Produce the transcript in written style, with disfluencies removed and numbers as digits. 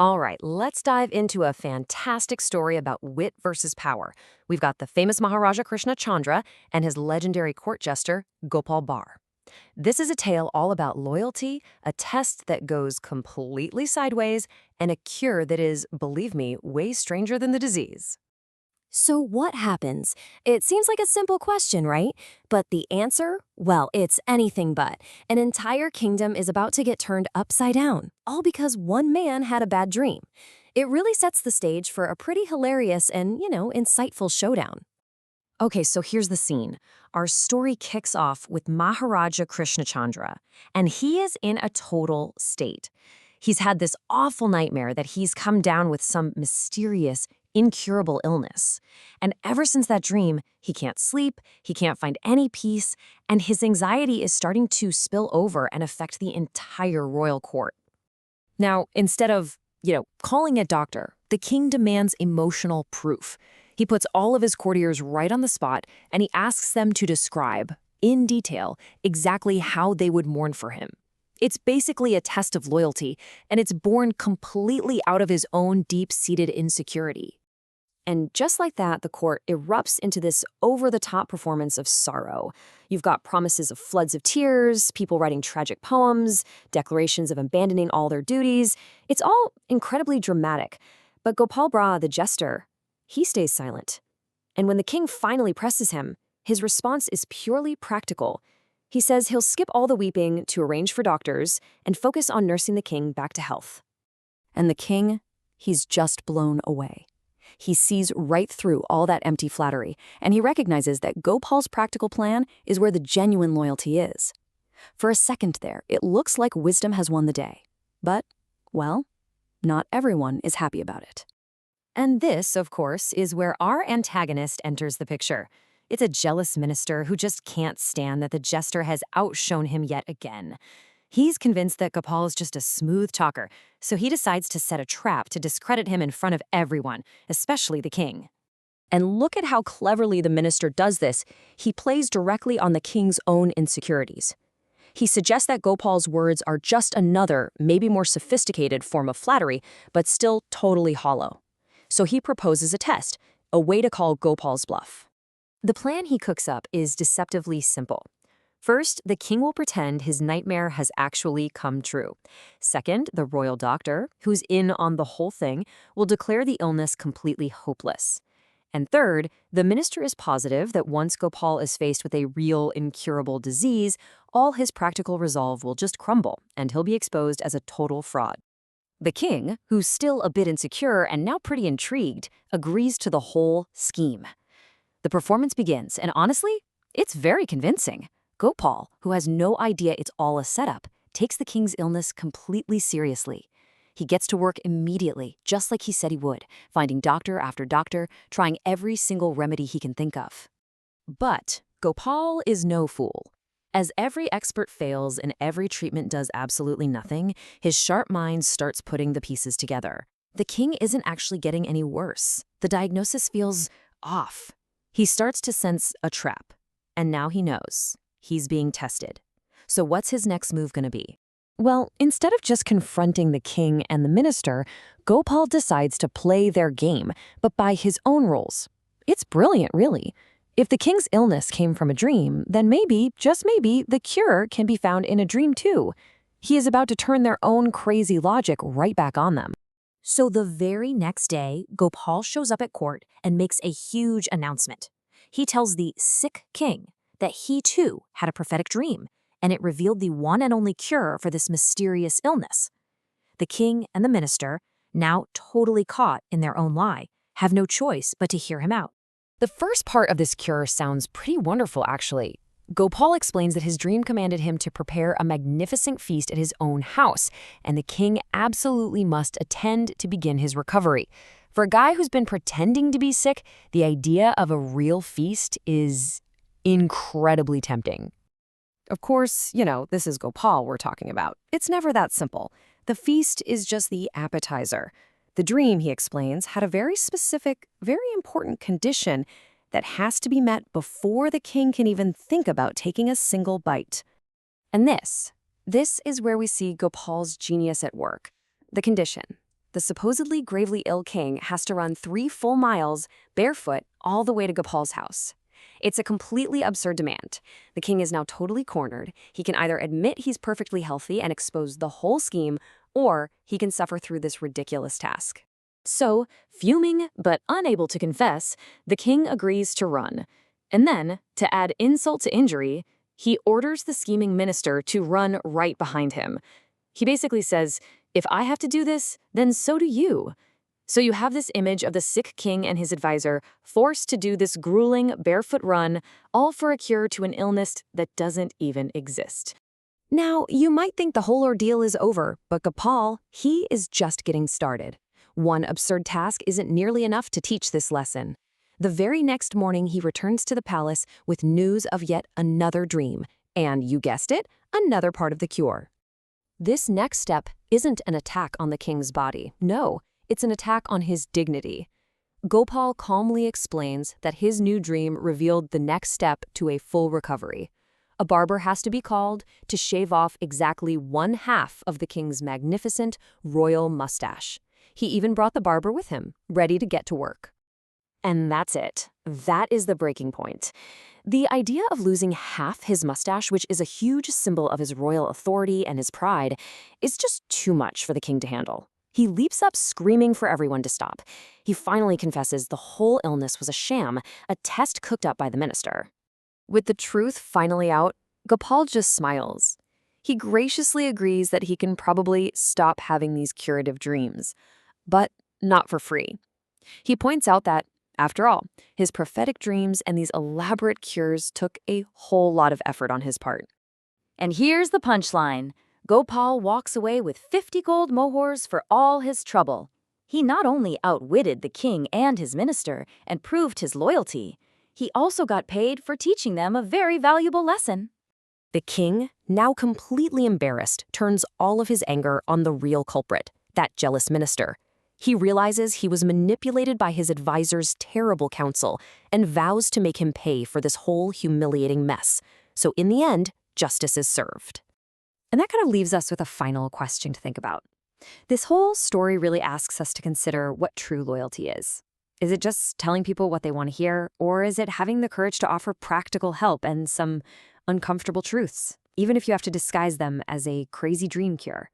All right, let's dive into a fantastic story about wit versus power. We've got the famous Maharaja Krishna Chandra and his legendary court jester, Gopal Bhar. This is a tale all about loyalty, a test that goes completely sideways, and a cure that is, believe me, way stranger than the disease. So what happens? It seems like a simple question, right? But the answer? Well, it's anything but. An entire kingdom is about to get turned upside down, all because one man had a bad dream. It really sets the stage for a pretty hilarious and, insightful showdown. Okay, so here's the scene. Our story kicks off with Maharaja Krishna Chandra, and he is in a total state. He's had this awful nightmare that he's come down with some mysterious, incurable illness. And ever since that dream, he can't sleep, he can't find any peace, and his anxiety is starting to spill over and affect the entire royal court. Now, instead of, calling a doctor, the king demands emotional proof. He puts all of his courtiers right on the spot, and he asks them to describe, in detail, exactly how they would mourn for him. It's basically a test of loyalty, and it's born completely out of his own deep-seated insecurity. And just like that, the court erupts into this over-the-top performance of sorrow. You've got promises of floods of tears, people writing tragic poems, declarations of abandoning all their duties. It's all incredibly dramatic. But Gopal Bhar, the jester, he stays silent. And when the king finally presses him, his response is purely practical. He says he'll skip all the weeping to arrange for doctors and focus on nursing the king back to health. And the king, he's just blown away. He sees right through all that empty flattery, and he recognizes that Gopal's practical plan is where the genuine loyalty is. For a second there, it looks like wisdom has won the day. But, well, not everyone is happy about it. And this, of course, is where our antagonist enters the picture. It's a jealous minister who just can't stand that the jester has outshone him yet again. He's convinced that Gopal is just a smooth talker, so he decides to set a trap to discredit him in front of everyone, especially the king. And look at how cleverly the minister does this. He plays directly on the king's own insecurities. He suggests that Gopal's words are just another, maybe more sophisticated form of flattery, but still totally hollow. So he proposes a test, a way to call Gopal's bluff. The plan he cooks up is deceptively simple. First, the king will pretend his nightmare has actually come true. Second, the royal doctor, who's in on the whole thing, will declare the illness completely hopeless. And third, the minister is positive that once Gopal is faced with a real, incurable disease, all his practical resolve will just crumble, and he'll be exposed as a total fraud. The king, who's still a bit insecure and now pretty intrigued, agrees to the whole scheme. The performance begins, and honestly, it's very convincing. Gopal, who has no idea it's all a setup, takes the king's illness completely seriously. He gets to work immediately, just like he said he would, finding doctor after doctor, trying every single remedy he can think of. But Gopal is no fool. As every expert fails and every treatment does absolutely nothing, his sharp mind starts putting the pieces together. The king isn't actually getting any worse. The diagnosis feels off. He starts to sense a trap, and now he knows. He's being tested. So what's his next move going to be? Well, instead of just confronting the king and the minister, Gopal decides to play their game, but by his own rules. It's brilliant, really. If the king's illness came from a dream, then maybe, just maybe, the cure can be found in a dream too. He is about to turn their own crazy logic right back on them. So the very next day, Gopal shows up at court and makes a huge announcement. He tells the sick king that he too had a prophetic dream, and it revealed the one and only cure for this mysterious illness. The king and the minister, now totally caught in their own lie, have no choice but to hear him out. The first part of this cure sounds pretty wonderful, actually. Gopal explains that his dream commanded him to prepare a magnificent feast at his own house, and the king absolutely must attend to begin his recovery. For a guy who's been pretending to be sick, the idea of a real feast is incredibly tempting. Of course, this is Gopal we're talking about. It's never that simple. The feast is just the appetizer. The dream, he explains, had a very specific, very important condition that has to be met before the king can even think about taking a single bite. And this is where we see Gopal's genius at work. The condition. the supposedly gravely ill king has to run 3 full miles, barefoot, all the way to Gopal's house. It's a completely absurd demand. The king is now totally cornered. He can either admit he's perfectly healthy and expose the whole scheme, or he can suffer through this ridiculous task. So, fuming but unable to confess, the king agrees to run. And then, to add insult to injury, he orders the scheming minister to run right behind him. He basically says, "If I have to do this, then so do you." So you have this image of the sick king and his advisor forced to do this grueling barefoot run, all for a cure to an illness that doesn't even exist. Now, you might think the whole ordeal is over, but Gopal, he is just getting started. One absurd task isn't nearly enough to teach this lesson. The very next morning, he returns to the palace with news of yet another dream, and you guessed it, another part of the cure. This next step isn't an attack on the king's body. No, it's an attack on his dignity. Gopal calmly explains that his new dream revealed the next step to a full recovery. A barber has to be called to shave off exactly 1/2 of the king's magnificent royal mustache. He even brought the barber with him, ready to get to work. And that's it. That is the breaking point. The idea of losing half his mustache, which is a huge symbol of his royal authority and his pride, is just too much for the king to handle. He leaps up screaming for everyone to stop. He finally confesses the whole illness was a sham, a test cooked up by the minister. With the truth finally out, Gopal just smiles. He graciously agrees that he can probably stop having these curative dreams, but not for free. He points out that, after all, his prophetic dreams and these elaborate cures took a whole lot of effort on his part. And here's the punchline. Gopal walks away with 50 gold mohurs for all his trouble. He not only outwitted the king and his minister and proved his loyalty, he also got paid for teaching them a very valuable lesson. The king, now completely embarrassed, turns all of his anger on the real culprit, that jealous minister. He realizes he was manipulated by his advisor's terrible counsel and vows to make him pay for this whole humiliating mess. So in the end, justice is served. And that kind of leaves us with a final question to think about. This whole story really asks us to consider what true loyalty is. Is it just telling people what they want to hear, or is it having the courage to offer practical help and some uncomfortable truths, even if you have to disguise them as a crazy dream cure?